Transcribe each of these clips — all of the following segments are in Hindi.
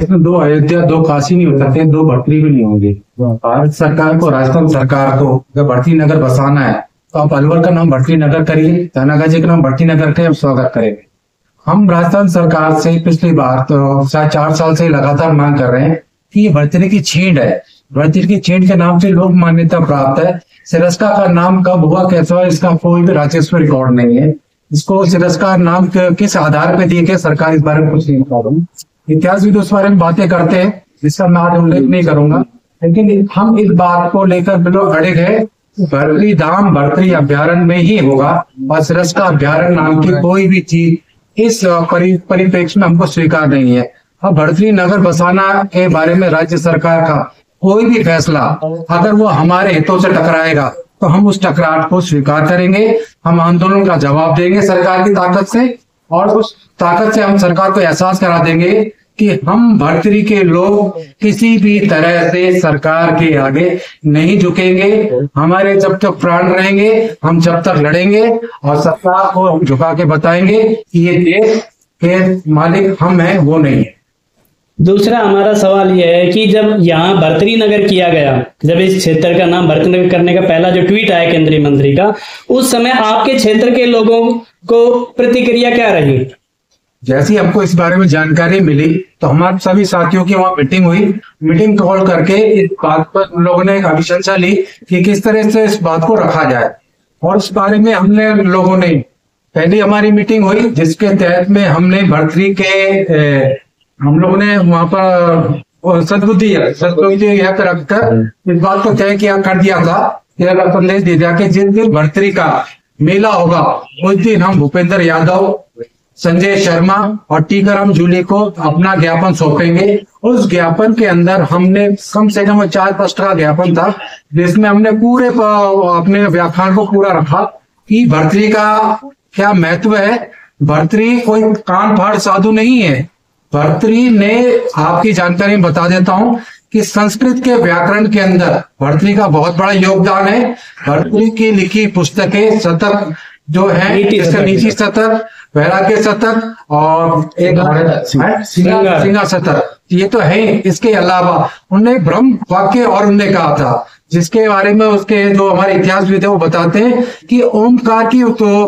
इसमें दो अयोध्या दो काशी नहीं हो सकते, दो भर्ती भी नहीं होंगे। भारत सरकार को, राजस्थान सरकार को अगर भर्ती नगर बसाना है तो आप अलवर का नाम भर्ती नगर करिए, थानागाजी का नाम भर्ती नगर के स्वागत करेंगे। हम राजस्थान सरकार से पिछली बार तो शायद 4 साल से लगातार मांग कर रहे हैं कि ये भर्ती की छींट है। भर्ती की छींट के नाम से लोक मान्यता प्राप्त है। सिरस्का का नाम कब हुआ, कैसा हुआ, इसका कोई भी राजस्व रिकॉर्ड नहीं है। इसको सिरस्का नाम किस आधार पे दिए गए, सरकार इस बारे में कुछ नहीं बता रही। इतिहास भी उस बारे में बातें करते हैं जिसका मैं आज उल्लेख नहीं करूंगा, लेकिन हम इस बात को लेकर बिल्कुल अड़िग है। भर्तरी धाम भर्तरी अभ्यारण्य में ही होगा और सिरस्का अभ्यारण्य नाम की कोई भी चीज इस परिप्रेक्ष्य में हमको स्वीकार नहीं है। अब भर्तरी नगर बसाना के बारे में राज्य सरकार का कोई भी फैसला अगर वो हमारे हितों से टकराएगा तो हम उस टकराहट को स्वीकार करेंगे। हम आंदोलन का जवाब देंगे सरकार की ताकत से, और उस ताकत से हम सरकार को एहसास करा देंगे कि हम भर्तरी के लोग किसी भी तरह से सरकार के आगे नहीं झुकेंगे। हमारे जब तक प्राण रहेंगे हम जब तक लड़ेंगे और सरकार को हम झुका के बताएंगे कि ये देश के मालिक हम हैं, वो नहीं है। दूसरा हमारा सवाल यह है कि जब यहाँ भर्तरी नगर किया गया, जब इस क्षेत्र का नाम भर्तरी नगर करने का पहला जो ट्वीट आया केंद्रीय मंत्री का, उस समय आपके क्षेत्र के लोगों को प्रतिक्रिया क्या रही? जैसे ही हमको इस बारे में जानकारी मिली तो हमारे सभी साथियों की वहां मीटिंग हुई। मीटिंग कॉल करके इस बात पर हम लोगों ने एक अनुशंसा ली कि किस तरह से इस बात को रखा जाए, और इस बारे में हमने लोगों ने पहली हमारी मीटिंग हुई जिसके तहत में हमने भर्तरी के हम लोगों ने वहां पर सदबुद्धि रखकर इस बात को तय किया कर दिया था, संदेश दे दिया कि जिस दिन भर्तरी का मेला होगा उस दिन हम भूपेंद्र यादव, संजय शर्मा और टीकाराम जूली को अपना ज्ञापन सौंपेंगे। उस ज्ञापन के अंदर हमने कम से कम 4 पृष्ठ का ज्ञापन था जिसमें हमने पूरे अपने व्याख्यान को पूरा रखा कि भर्तरी का क्या महत्व है। भर्तरी कोई कान फाड़ साधु नहीं है। भर्तरी ने, आपकी जानकारी में बता देता हूं कि संस्कृत के व्याकरण के अंदर भर्तरी का बहुत बड़ा योगदान है। भर्तरी की लिखी पुस्तकें शतक जो है, इसका नीति शतक, वैराग्य शतक और एक सिंगा शतक, ये तो है। इसके अलावा उन्होंने ब्रह्म वाक्य और उन्होंने कहा था जिसके बारे में उसके जो हमारे इतिहासविद है वो बताते हैं कि ओमकार की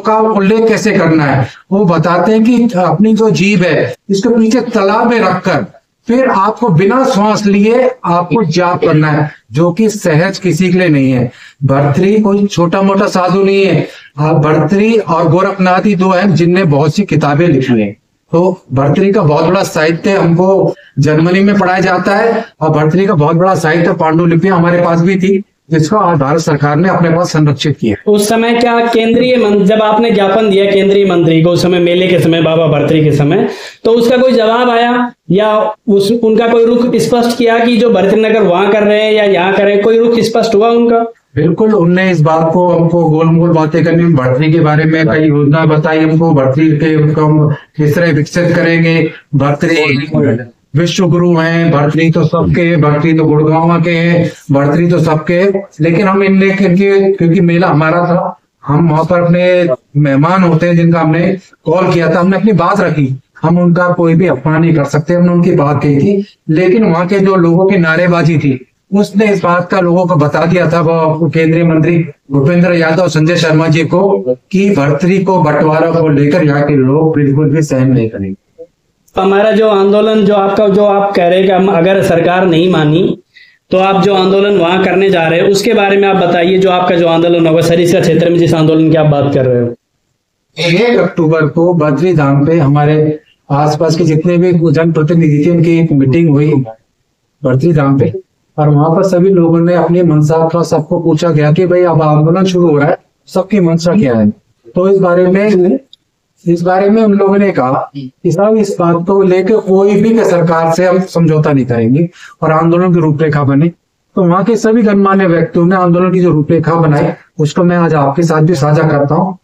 का उल्लेख कैसे करना है। वो बताते हैं कि अपनी जो जीभ है इसको पीछे तालाब में रखकर फिर आपको बिना श्वास लिए आपको जाप करना है, जो कि सहज किसी के लिए नहीं है। भर्तरी कोई छोटा मोटा साधु नहीं है। भर्तरी और गोरखनाथ ही दो हैं जिनने बहुत सी किताबें लिखी हैं। तो भर्तरी का बहुत बड़ा साहित्य हमको जर्मनी में पढ़ाया जाता है, और भर्तरी का बहुत बड़ा साहित्य पांडुलिपियां हमारे पास भी थी जिसको आज भारत सरकार ने अपने पास संरक्षित किया। उस समय क्या जब आपने ज्ञापन दिया केंद्रीय मंत्री को, उस समय मेले के समय, बाबा भर्तरी के समय, तो उसका कोई जवाब आया या उनका कोई रुख स्पष्ट किया कि जो भर्तरी नगर वहां कर रहे हैं या यहाँ कर रहे हैं, कोई रुख स्पष्ट हुआ उनका? बिल्कुल, उनने इस बात को हमको गोल मोल बातें करनी, भर्तरी के बारे में कई योजना बताई हमको। भर्तरी के हम किस तरह विकसित करेंगे। भर्तरी विश्व गुरु हैं, भर्तरी तो सबके, भर्तरी तो गुड़गांव के हैं, भर्तरी तो सबके। लेकिन हम इनने क्योंकि मेला हमारा था, हम वहां पर अपने मेहमान होते हैं जिनका हमने कॉल किया था, हमने अपनी बात रखी। हम उनका कोई भी अपमान नहीं कर सकते, हमने उनकी बात कही थी। लेकिन वहां के जो लोगों की नारेबाजी थी उसने इस बात का लोगों को बता दिया था, वो केंद्रीय मंत्री भूपेंद्र यादव, संजय शर्मा जी को, कि भर्तरी को बंटवारा को लेकर यहाँ के लोग बिल्कुल भी सहन नहीं करेंगे। हमारा जो आंदोलन, जो आप कह रहे हैं कि हम अगर सरकार नहीं मानी तो आप जो आंदोलन वहां करने जा रहे हैं उसके बारे में आप बताइए। जो आपका जो आंदोलन होगा सरिस्का क्षेत्र में, जिस आंदोलन की आप बात कर रहे हो, 1 अक्टूबर को बद्री धाम पे हमारे आसपास के जितने भी जनप्रतिनिधि थे उनकी एक मीटिंग हुई बद्री धाम पे, और वहां पर सभी लोगों ने अपनी मंशा का सबको पूछा गया कि भाई अब आंदोलन शुरू हो रहा है, सबकी मंशा क्या है। तो इस बारे में उन लोगों ने कहा कि साहब इस बात को लेकर कोई भी सरकार से हम समझौता नहीं करेंगे और आंदोलन की रूपरेखा बने। तो वहां के सभी गणमान्य व्यक्तियों ने आंदोलन की जो रूपरेखा बनाई उसको मैं आज आपके साथ भी साझा करता हूँ।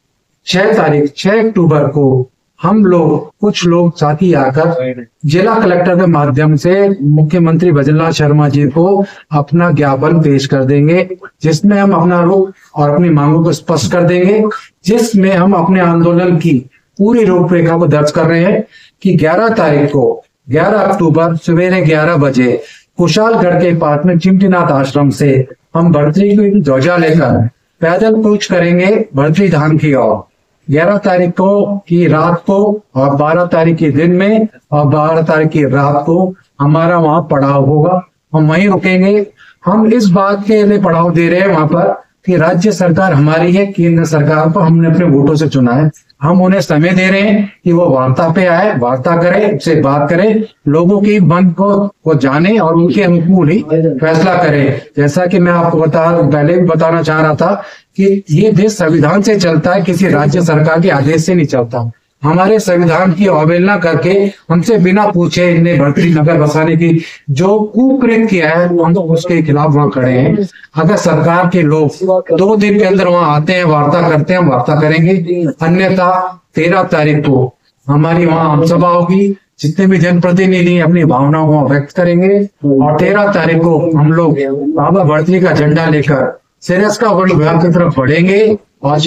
6 अक्टूबर को हम लोग, कुछ लोग साथी आकर जिला कलेक्टर के माध्यम से मुख्यमंत्री भजनलाल शर्मा जी को अपना ज्ञापन पेश कर देंगे, जिसमें हम अपना रुख और अपनी मांगों को स्पष्ट कर देंगे, जिसमें हम अपने आंदोलन की पूरी रूपरेखा को दर्ज कर रहे हैं कि 11 तारीख को 11 अक्टूबर सवेरे 11 बजे कुशालगढ़ के पास में चिमटीनाथ आश्रम से हम भर्तरी की ध्वजा लेकर पैदल कूच करेंगे भर्तरी धाम की ओर। 11 तारीख को की रात को और 12 तारीख के दिन में और 12 तारीख की रात को हमारा वहां पड़ाव होगा। हम वहीं रुकेंगे। हम इस बात के लिए पड़ाव दे रहे हैं वहां पर कि राज्य सरकार हमारी है, केंद्र सरकार को हमने अपने वोटों से चुना है। हम उन्हें समय दे रहे हैं कि वो वार्ता पे आए, वार्ता करें, उससे बात करें, लोगों की मन को जाने और उनके अनुकूल ही फैसला करें। जैसा कि मैं आपको पहले भी बताना चाह रहा था कि ये देश संविधान से चलता है, किसी राज्य सरकार के आदेश से नहीं चलता। हमारे संविधान की अवहेलना करके हमसे बिना पूछे इनने भर्तरी नगर बसाने की जो कुकृत्य किया है, हम तो उसके खिलाफ वहां खड़े हैं। अगर सरकार के लोग 2 दिन के अंदर वहां आते हैं, वार्ता करते हैं, वार्ता करेंगे। अन्यथा 13 तारीख को हमारी वहां आमसभा होगी, जितने भी जनप्रतिनिधि अपनी भावनाओं को व्यक्त करेंगे और 13 तारीख को हम लोग बाबा भर्तरी का झंडा लेकर सिरस्का वन विभाग की तरफ बढ़ेंगे। और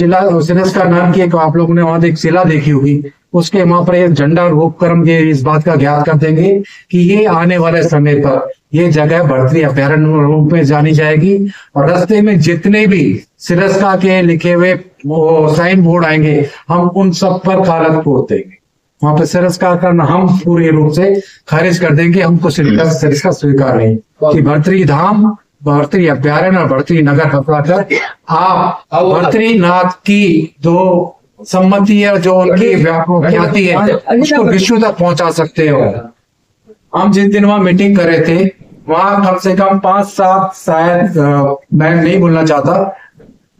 सिरस्का नाम की एक आप लोगों ने वहां एक शिला देखी होगी, उसके वहां पर एक झंडा रोक कर हम ये इस बात का ज्ञात कर देंगे कि ये आने वाले समय पर ये जगह भर्तरी अभ्यारण्य रूप में जानी जाएगी। और रास्ते में जितने भी सिरस्का के लिखे हुए साइन बोर्ड आएंगे, हम उन सब पर कागज पोत देंगे। वहां पर सिरस्का का हम पूरे रूप से खारिज कर देंगे। हमको सिरस्का स्वीकार नहीं कि भर्तरी धाम, भर्तरी अभ्यारण्य और भर्तरी नगर पकड़ा कर आप भर्तरी नाथ की जो सम्मति है, जो उनकी ख्याति है, उसको विश्व तक पहुंचा सकते हो। हम जिस दिन वहां मीटिंग कर रहे थे, वहां कम से कम 5-7 शायद मैं नहीं बोलना चाहता,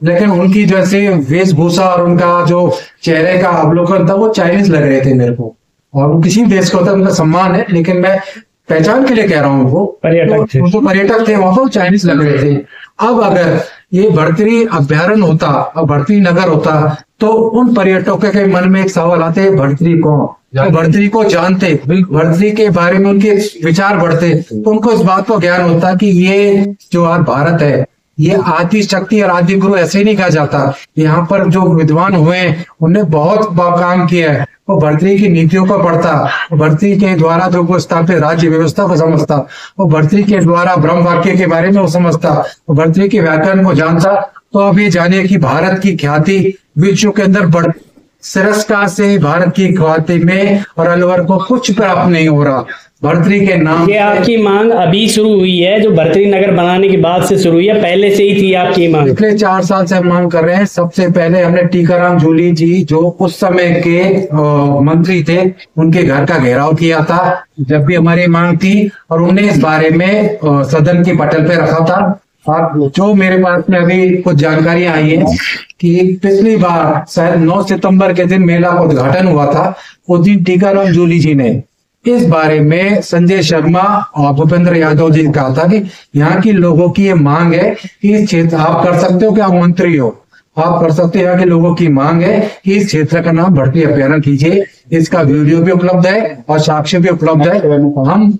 लेकिन उनकी जैसे वेशभूषा और उनका जो चेहरे का अवलोकन था वो चाइनीज लग रहे थे मेरे को। और वो किसी देश का होता है, उनका सम्मान है, लेकिन मैं पहचान के लिए कह रहा हूँ वो पर्यटक थे वहां पर, चाइनीज लग रहे थे। अब अगर ये भर्तरी अभ्यारण्य होता और भर्तरी नगर होता तो उन पर्यटकों के मन में एक सवाल आते, भर्तरी कौन, भर्तरी को जानते, भर्तरी के बारे में उनके विचार बढ़ते, तो उनको इस बात को ज्ञान होता कि ये जो आज भारत है, ये आदि शक्ति और आदि गुरु ऐसे ही नहीं कहा जाता। यहाँ पर जो विद्वान हुए उन्हें बहुत काम किया है। वो भर्तरी की नीतियों को पढ़ता, भर्तरी के द्वारा जो वो स्थापित राज्य व्यवस्था को समझता, वो भर्तरी के द्वारा ब्रह्म वाक्य के बारे में वो समझता, वो भर्तरी के व्याकरण को जानता। तो अब ये जानिए कि भारत की ख्याति विश्व के अंदर बढ़, सिरस्का से भारत की ख्याति में और अलवर को कुछ प्राप्त नहीं हो रहा। भर्तरी के नाम ये आपकी मांग अभी शुरू हुई है, जो भर्तरी नगर बनाने के बाद से शुरू हुई है, पहले से ही थी आपकी मांग? पिछले 4 साल से हम मांग कर रहे हैं। सबसे पहले हमने टीकाराम जूली जी, जो उस समय के मंत्री थे, उनके घर का घेराव किया था जब भी हमारी मांग थी, और उन्हें इस बारे में सदन की पटल पे रखा था। और जो मेरे पास में अभी कुछ जानकारियां आई है कि पिछली बार शायद 9 सितंबर के दिन मेला का उद्घाटन हुआ था, उस दिन टीकाराम जूली जी ने इस बारे में संजय शर्मा और भूपेंद्र यादव जी ने कहा था कि यहाँ की लोगों की ये मांग है कि इस क्षेत्र आप कर सकते हो कि आप मंत्री हो, आप कर सकते हो, यहाँ के लोगों की मांग है कि इस क्षेत्र का नाम भर्तरी अभ्यारण्य कीजिए। इसका वीडियो भी उपलब्ध है और साक्ष्य भी उपलब्ध है। हम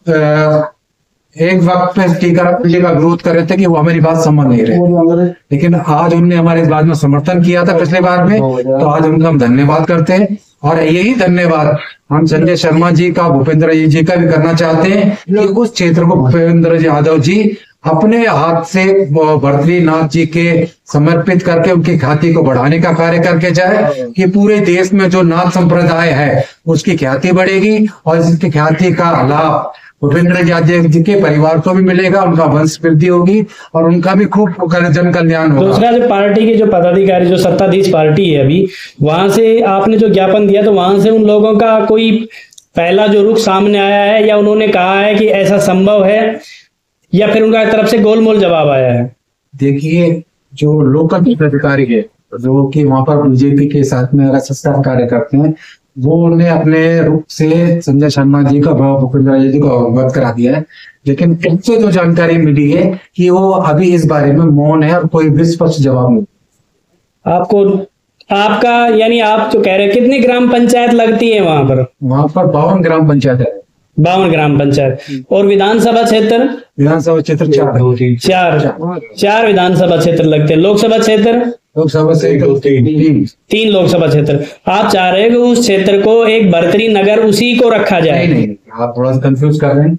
एक वक्त पे टीकाराम जी का विरोध कर रहे थे कि वो हमारी बात समझ नहीं रहे, लेकिन आज उन्होंने हमारे इस बात में समर्थन किया था पिछले बार में, तो आज उनका हम धन्यवाद करते हैं। और यही धन्यवाद हम संजय शर्मा जी का, भूपेंद्र जी का भी करना चाहते हैं कि उस क्षेत्र को भूपेंद्र यादव जी अपने हाथ से भर्तरी नाथ जी के समर्पित करके उनकी ख्याति को बढ़ाने का कार्य करके जाए कि पूरे देश में जो नाथ संप्रदाय है उसकी ख्याति बढ़ेगी और इसकी ख्याति का लाभ भूपेंद्र यादव जी के परिवार को भी मिलेगा, उनका वंश वृद्धि होगी और उनका भी खूब जन कल्याण होगा। दूसरा, जो पार्टी के जो पदाधिकारी, जो सत्ताधीश पार्टी है अभी, वहां से आपने जो ज्ञापन दिया तो वहां से उन लोगों का कोई पहला जो रुख सामने आया है, या उन्होंने कहा है कि ऐसा संभव है, या फिर उनका तरफ से गोलमोल जवाब आया है? देखिए, जो लोकल पदाधिकारी है जो कि वहां पर बीजेपी के साथ में RSS का कार्य करते हैं, वो ने अपने रुख से संजय शर्मा जी का, भूपेंद्र जी को अवगत करा दिया है, लेकिन उनसे जो जानकारी मिली है कि वो अभी इस बारे में मौन है और कोई विस्पष्ट जवाब नहीं। आपको, आपका यानी आप जो कह रहे हैं, कितनी ग्राम पंचायत लगती है वहां पर? वहां पर 52 ग्राम पंचायत है। 52 ग्राम पंचायत। और विधानसभा क्षेत्र? विधानसभा क्षेत्र 4 विधानसभा क्षेत्र लगते हैं। लोकसभा क्षेत्र? लोकसभा क्षेत्र तीन। 3 लोकसभा क्षेत्र। आप चाह रहे हैं कि उस क्षेत्र को एक भर्तरी नगर उसी को रखा जाए? नहीं, आप थोड़ा सा कंफ्यूज कर रहे हैं।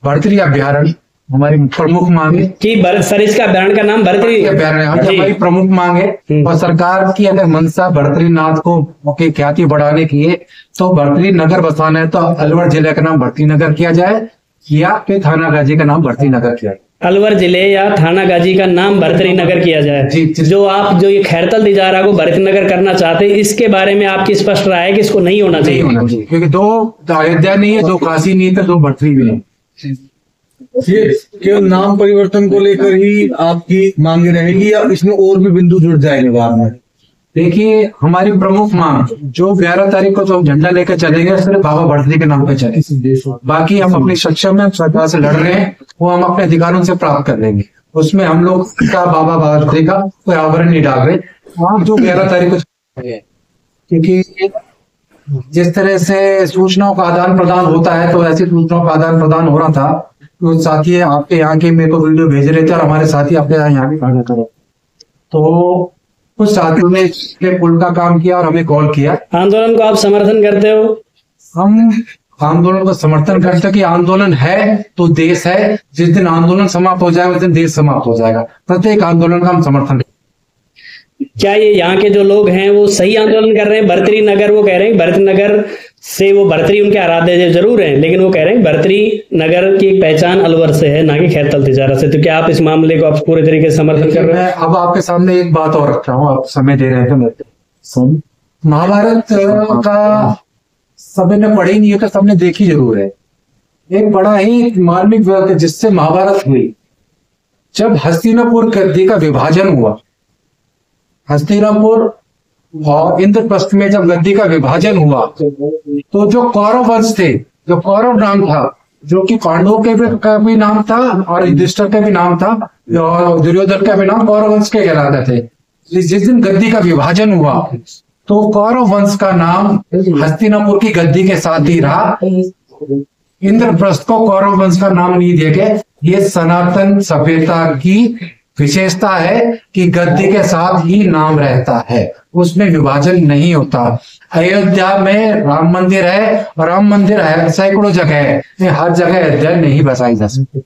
भर्तरी अभ्यारण्य हमारी प्रमुख मांग है कि सर इसका अभ्यारण्य का नाम भर्तरी अभ्यारण्य जी। हमारी प्रमुख मांग है। और सरकार की अगर मंशा भर्तरीनाथ को की ख्याति बढ़ाने की है तो भर्तरी नगर बसाना है तो अलवर जिले का नाम भर्तरी नगर किया जाए या फिर थानागाजी का नाम भर्तरी नगर किया जाए। अलवर जिले या थानागाजी का नाम भर्तरी नगर किया जाए। जी। जो ये खैरतल तिजारा को भर्तरी नगर करना चाहते हैं, इसके बारे में आपकी स्पष्ट राय है कि इसको नहीं होना चाहिए? नहीं होना चाहिए, क्योंकि 2 अयोध्या नहीं है, 2 काशी नहीं है, 2 भर्तरी भी नहीं। ये केवल नाम परिवर्तन को लेकर ही आपकी मांगे रहेगी या इसमें और भी बिंदु जुड़ जाएंगे बाद में? देखिए, हमारी प्रमुख मांग जो 11 तारीख को जो झंडा लेकर चलेंगे सिर्फ बाबा भर्तरी के नाम पे चले। बाकी हम अपनी सक्षम में सरकार से लड़ रहे हैं, वो हम अपने अधिकारों से प्राप्त कर लेंगे। उसमें हम लोग का बाबा भर्तरी का कोई आवरण नहीं डाल रहे। वहाँ जो 11 तारीख को, क्योंकि जिस तरह से सूचनाओं का आदान प्रदान होता है तो ऐसी सूचनाओं का आदान प्रदान हो रहा था। तो साथी आपके यहाँ के मेरे को वीडियो भेज रहे थे और हमारे साथी आपके यहाँ भी खाना करो, तो कुछ साथियों ने पुल का काम किया और हमें कॉल किया। आंदोलन को आप समर्थन करते हो? हम आंदोलन को समर्थन करते हैं कि आंदोलन है तो देश है। जिस दिन आंदोलन समाप्त हो जाएगा उस दिन देश समाप्त हो जाएगा। प्रत्येक आंदोलन का हम समर्थन। क्या ये यहाँ के जो लोग हैं वो सही आंदोलन कर रहे हैं? भर्तरी नगर, वो कह रहे हैं भर्तरी नगर से, वो भर्तरी उनके आराध्य जरूर हैं, लेकिन वो कह रहे हैं भर्तरी नगर की एक पहचान अलवर से है, ना कि खैरतल तिजारा से। तो क्या आप इस मामले को आप पूरे तरीके से समर्थन कर रहे हैं? मैं अब आपके सामने एक बात और रख रहा हूँ, आप समय दे रहे हैं मेरे। महाभारत का सबने ने पढ़ी नहीं है तो सबने देखी जरूर है। एक बड़ा ही मार्मिक जिससे महाभारत हुई, जब हस्तिनापुर गद्दी का विभाजन हुआ, हस्तिनापुर और इंद्रप्रस्थ में जब गद्दी का विभाजन हुआ तो जो कौरव वंश थे, जो कौरव नाम था, जो कि पांडवों का भी नाम था और युधिष्ठिर का भी नाम था और दुर्योधन का भी नाम कौरव वंश के कहलाते थे। जिस दिन गद्दी का विभाजन हुआ तो कौरव वंश का नाम हस्तिनापुर की गद्दी के साथ ही रहा। इंद्रप्रस्थ को कौरव वंश का नाम नहीं दिया गया। ये सनातन सभ्यता की विशेषता है कि गद्दी के साथ ही नाम रहता है, उसमें विभाजन नहीं होता। अयोध्या में राम मंदिर है और राम मंदिर है सैकड़ों जगह है, हर जगह अयोध्या नहीं बसाई जा सकती।